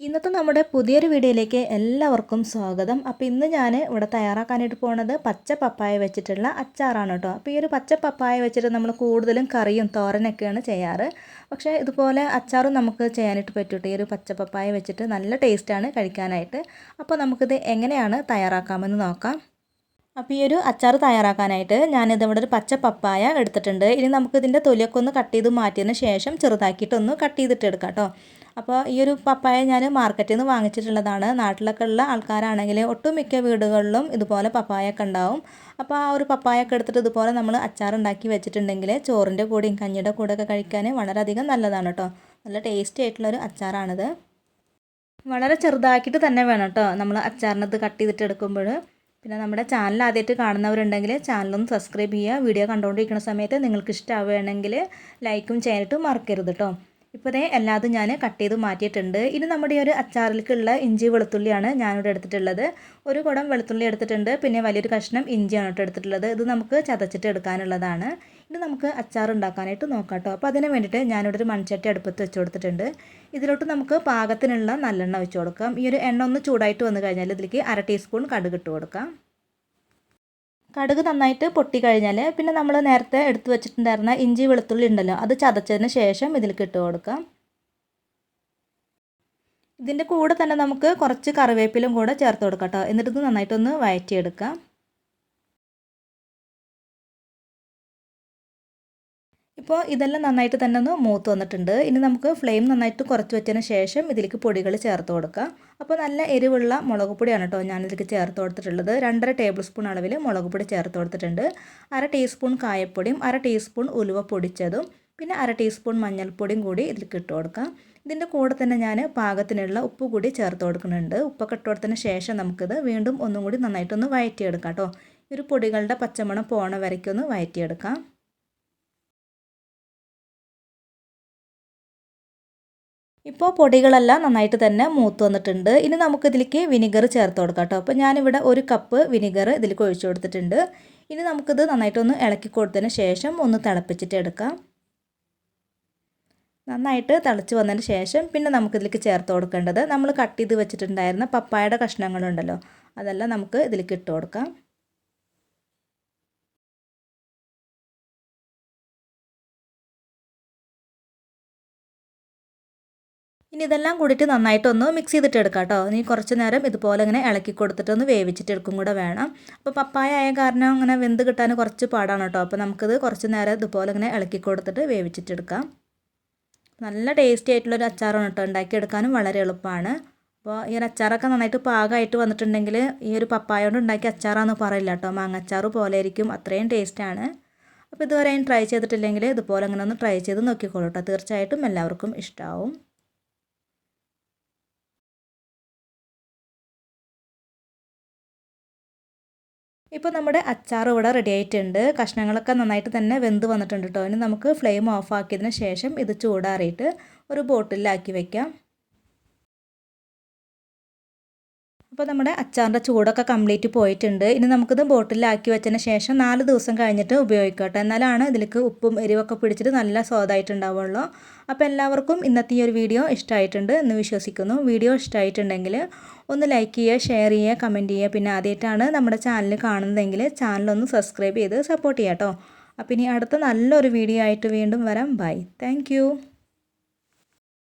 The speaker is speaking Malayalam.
ഇന്നത്തെ നമ്മുടെ പുതിയൊരു വീഡിയോയിലേക്ക് എല്ലാവർക്കും സ്വാഗതം. അപ്പോൾ ഇന്ന് ഞാൻ ഇവിടെ തയ്യാറാക്കാനായിട്ട് പോകുന്നത് പച്ച പപ്പായ വെച്ചിട്ടുള്ള അച്ചാറാണ് കേട്ടോ. അപ്പോൾ ഈ ഒരു പച്ച പപ്പായ വെച്ചിട്ട് നമ്മൾ കൂടുതലും കറിയും തോരനൊക്കെയാണ് ചെയ്യാറ്. പക്ഷേ ഇതുപോലെ അച്ചാറും നമുക്ക് ചെയ്യാനായിട്ട് പറ്റൂട്ടോ. ഈ ഒരു പച്ച പപ്പായ വെച്ചിട്ട് നല്ല ടേസ്റ്റാണ് കഴിക്കാനായിട്ട്. അപ്പോൾ നമുക്കിത് എങ്ങനെയാണ് തയ്യാറാക്കാമെന്ന് നോക്കാം. അപ്പോൾ ഈ ഒരു അച്ചാർ തയ്യാറാക്കാനായിട്ട് ഞാനിതിവിടെ ഒരു പച്ച പപ്പായ എടുത്തിട്ടുണ്ട്. ഇനി നമുക്കിതിൻ്റെ തൊലിയൊക്കെ ഒന്ന് കട്ട് ചെയ്ത് മാറ്റിയതിന് ശേഷം ചെറുതാക്കിയിട്ടൊന്ന് കട്ട് ചെയ്തിട്ട് എടുക്കാം കേട്ടോ. അപ്പോൾ ഈ ഒരു പപ്പായ ഞാൻ മാർക്കറ്റിൽ നിന്ന് വാങ്ങിച്ചിട്ടുള്ളതാണ്. നാട്ടിലൊക്കെ ഉള്ള ആൾക്കാരാണെങ്കിൽ ഒട്ടുമിക്ക വീടുകളിലും ഇതുപോലെ പപ്പായൊക്കെ ഉണ്ടാവും. അപ്പോൾ ആ ഒരു പപ്പായൊക്കെ എടുത്തിട്ട് ഇതുപോലെ നമ്മൾ അച്ചാറുണ്ടാക്കി വെച്ചിട്ടുണ്ടെങ്കിൽ ചോറിൻ്റെ കൂടെയും കഞ്ഞിയുടെ കൂടെയൊക്കെ കഴിക്കാൻ വളരെയധികം നല്ലതാണ് കേട്ടോ. നല്ല ടേസ്റ്റി ആയിട്ടുള്ളൊരു അച്ചാറാണിത്. വളരെ ചെറുതാക്കിയിട്ട് തന്നെ വേണം കേട്ടോ നമ്മൾ അച്ചാറിനകത്ത് കട്ട് ചെയ്തിട്ട് എടുക്കുമ്പോൾ. പിന്നെ നമ്മുടെ ചാനൽ ആദ്യമായിട്ട് കാണുന്നവരുണ്ടെങ്കിൽ ചാനലൊന്ന് സബ്സ്ക്രൈബ് ചെയ്യുക. വീഡിയോ കണ്ടുകൊണ്ടിരിക്കുന്ന സമയത്ത് നിങ്ങൾക്ക് ഇഷ്ടമാവുകയാണെങ്കിൽ ലൈക്കും ചെയ്യാനായിട്ട് മറക്കരുത് കേട്ടോ. ഇപ്പോൾ ഇതേ എല്ലാതും ഞാൻ കട്ട് ചെയ്ത് മാറ്റിയിട്ടുണ്ട്. ഇനി നമ്മുടെ ഈ ഒരു അച്ചാറിലേക്കുള്ള ഇഞ്ചി വെളുത്തുള്ളിയാണ് ഞാനിവിടെ എടുത്തിട്ടുള്ളത്. ഒരു കുടം വെളുത്തുള്ളി എടുത്തിട്ടുണ്ട്. പിന്നെ വലിയൊരു കഷ്ണം ഇഞ്ചിയാണ് കേട്ടോ എടുത്തിട്ടുള്ളത്. ഇത് നമുക്ക് ചതച്ചിട്ട് എടുക്കാനുള്ളതാണ്. ഇനി നമുക്ക് അച്ചാർ ഉണ്ടാക്കാനായിട്ട് നോക്കാം കേട്ടോ. അപ്പോൾ അതിന് വേണ്ടിയിട്ട് ഞാനിവിടെ ഒരു മൺചട്ടി അടുപ്പത്ത് വെച്ച് കൊടുത്തിട്ടുണ്ട്. ഇതിലോട്ട് നമുക്ക് പാകത്തിനുള്ള നല്ലെണ്ണ വെച്ച് കൊടുക്കാം. ഈ ഒരു എണ്ണ ഒന്ന് ചൂടായിട്ട് വന്നു കഴിഞ്ഞാൽ ഇതിലേക്ക് 1/2 ടീസ്പൂൺ കടുക് ഇട്ട് കൊടുക്കാം. കടുക് നന്നായിട്ട് പൊട്ടി കഴിഞ്ഞാൽ പിന്നെ നമ്മൾ നേരത്തെ എടുത്തു വെച്ചിട്ടുണ്ടായിരുന്ന ഇഞ്ചി വെളുത്തുള്ളി ഉണ്ടല്ലോ, അത് ചതച്ചതിന് ശേഷം ഇതിലേക്ക് ഇട്ട് കൊടുക്കാം. ഇതിൻ്റെ കൂടെ തന്നെ നമുക്ക് കുറച്ച് കറിവേപ്പിലും കൂടെ ചേർത്ത് കൊടുക്കാം കേട്ടോ. എന്നിട്ട് ഇത് നന്നായിട്ടൊന്ന് വഴറ്റിയെടുക്കാം. ഇപ്പോൾ ഇതെല്ലാം നന്നായിട്ട് തന്നെ ഒന്ന് മൂത്ത് വന്നിട്ടുണ്ട്. ഇനി നമുക്ക് ഫ്ലെയിം നന്നായിട്ട് കുറച്ച് വെച്ചതിന് ശേഷം ഇതിലേക്ക് പൊടികൾ ചേർത്ത് കൊടുക്കാം. അപ്പോൾ നല്ല എരിവുള്ള മുളക് പൊടിയാണ് കേട്ടോ ഞാനിതിലേക്ക് ചേർത്ത് കൊടുത്തിട്ടുള്ളത്. 2.5 ടേബിൾ സ്പൂൺ അളവിൽ മുളക് പൊടി ചേർത്ത് കൊടുത്തിട്ടുണ്ട്. 1/2 ടീസ്പൂൺ കായപ്പൊടിയും 1/2 ടീസ്പൂൺ ഉലുവ പൊടിച്ചതും പിന്നെ 1/2 ടീസ്പൂൺ മഞ്ഞൾപ്പൊടിയും കൂടി ഇതിലേക്ക് ഇട്ട് കൊടുക്കാം. ഇതിൻ്റെ കൂടെ തന്നെ ഞാൻ പാകത്തിനുള്ള ഉപ്പ് കൂടി ചേർത്ത് കൊടുക്കുന്നുണ്ട്. ഉപ്പൊക്കെ ഇട്ട് കൊടുത്തതിന് ശേഷം നമുക്കിത് വീണ്ടും ഒന്നും കൂടി നന്നായിട്ടൊന്ന് വഴറ്റിയെടുക്കാം കേട്ടോ. ഈ ഒരു പൊടികളുടെ പച്ചമണം പോണ വരയ്ക്കൊന്ന് വഴറ്റിയെടുക്കാം. ഇപ്പോൾ പൊടികളെല്ലാം നന്നായിട്ട് തന്നെ മൂത്ത് വന്നിട്ടുണ്ട്. ഇനി നമുക്കിതിലേക്ക് വിനിഗർ ചേർത്ത് കൊടുക്കാം കേട്ടോ. അപ്പോൾ ഞാനിവിടെ 1 കപ്പ് വിനിഗർ ഇതിലേക്ക് ഒഴിച്ചു കൊടുത്തിട്ടുണ്ട്. ഇനി നമുക്കിത് നന്നായിട്ടൊന്ന് ഇളക്കി കൊടുത്തതിന് ശേഷം ഒന്ന് തിളപ്പിച്ചിട്ട് എടുക്കാം. നന്നായിട്ട് തിളച്ച് വന്നതിന് ശേഷം പിന്നെ നമുക്കിതിലേക്ക് ചേർത്ത് കൊടുക്കേണ്ടത് നമ്മൾ കട്ട് ചെയ്ത് വെച്ചിട്ടുണ്ടായിരുന്ന പപ്പായയുടെ കഷ്ണങ്ങളുണ്ടല്ലോ, അതെല്ലാം നമുക്ക് ഇതിലേക്ക് ഇട്ട് കൊടുക്കാം. ഇനി ഇതെല്ലാം കൂടിയിട്ട് നന്നായിട്ടൊന്ന് മിക്സ് ചെയ്തിട്ട് എടുക്കാം കേട്ടോ. ഇനി കുറച്ച് നേരം ഇതുപോലെ ഇങ്ങനെ ഇളക്കി കൊടുത്തിട്ടൊന്ന് വേവിച്ചിട്ട് എടുക്കും കൂടെ വേണം. അപ്പോൾ പപ്പായ ആയ കാരണം അങ്ങനെ വെന്ത് കിട്ടാൻ കുറച്ച് പാടാണ് കേട്ടോ. അപ്പോൾ നമുക്കിത് കുറച്ച് നേരം ഇതുപോലെ ഇങ്ങനെ ഇളക്കി കൊടുത്തിട്ട് വേവിച്ചിട്ടെടുക്കാം. നല്ല ടേസ്റ്റി ആയിട്ടുള്ളൊരു അച്ചാറാണ് കേട്ടോ. ഉണ്ടാക്കിയെടുക്കാനും വളരെ എളുപ്പമാണ്. അപ്പോൾ ഈ ഒരു അച്ചാറൊക്കെ നന്നായിട്ട് പാകമായിട്ട് വന്നിട്ടുണ്ടെങ്കിൽ ഈ ഒരു പപ്പായ കൊണ്ട് ഉണ്ടാക്കിയ അച്ചാറാന്ന് പറയില്ല കേട്ടോ. മാങ്ങച്ചാറ് പോലെ ആയിരിക്കും, അത്രയും ടേസ്റ്റാണ്. അപ്പോൾ ഇതുവരെ ട്രൈ ചെയ്തിട്ടില്ലെങ്കിൽ ഇതുപോലെ അങ്ങനെ ഒന്ന് ട്രൈ ചെയ്ത് നോക്കിക്കോളൂ കേട്ടോ. തീർച്ചയായിട്ടും എല്ലാവർക്കും ഇഷ്ടമാവും. ഇപ്പോൾ നമ്മുടെ അച്ചാർ ഇവിടെ റെഡി ആയിട്ടുണ്ട്. കഷ്ണങ്ങളൊക്കെ നന്നായിട്ട് തന്നെ വെന്ത് വന്നിട്ടുണ്ട് കേട്ടോ. ഇനി നമുക്ക് ഫ്ലെയിം ഓഫ് ആക്കിയതിന് ശേഷം ഇത് ചൂടാറിയിട്ട് ഒരു ബോട്ടിലാക്കി വെക്കാം. അപ്പോൾ നമ്മുടെ അച്ചാറിൻ്റെ ചൂടൊക്കെ കംപ്ലീറ്റ് പോയിട്ടുണ്ട്. ഇനി നമുക്കിത് ബോട്ടിലാക്കി വെച്ചതിന് ശേഷം 4 ദിവസം കഴിഞ്ഞിട്ട് ഉപയോഗിക്കാം കേട്ടോ. എന്നാലാണ് ഇതിലേക്ക് ഉപ്പും എരിവൊക്കെ പിടിച്ചിട്ട് നല്ല സ്വാദായിട്ടുണ്ടാവുള്ളൂ. അപ്പോൾ എല്ലാവർക്കും ഇന്നത്തെ ഈ ഒരു വീഡിയോ ഇഷ്ടമായിട്ടുണ്ട് എന്ന് വിശ്വസിക്കുന്നു. വീഡിയോ ഇഷ്ടമായിട്ടുണ്ടെങ്കിൽ ഒന്ന് ലൈക്ക് ചെയ്യുക, ഷെയർ ചെയ്യുക, കമൻറ്റ് ചെയ്യുക. പിന്നെ ആദ്യമായിട്ടാണ് നമ്മുടെ ചാനൽ കാണുന്നതെങ്കിൽ ചാനലൊന്ന് സബ്സ്ക്രൈബ് ചെയ്ത് സപ്പോർട്ട് ചെയ്യാം കേട്ടോ. അപ്പോൾ ഇനി അടുത്ത നല്ലൊരു വീഡിയോ ആയിട്ട് വീണ്ടും വരാം. ബൈ. താങ്ക്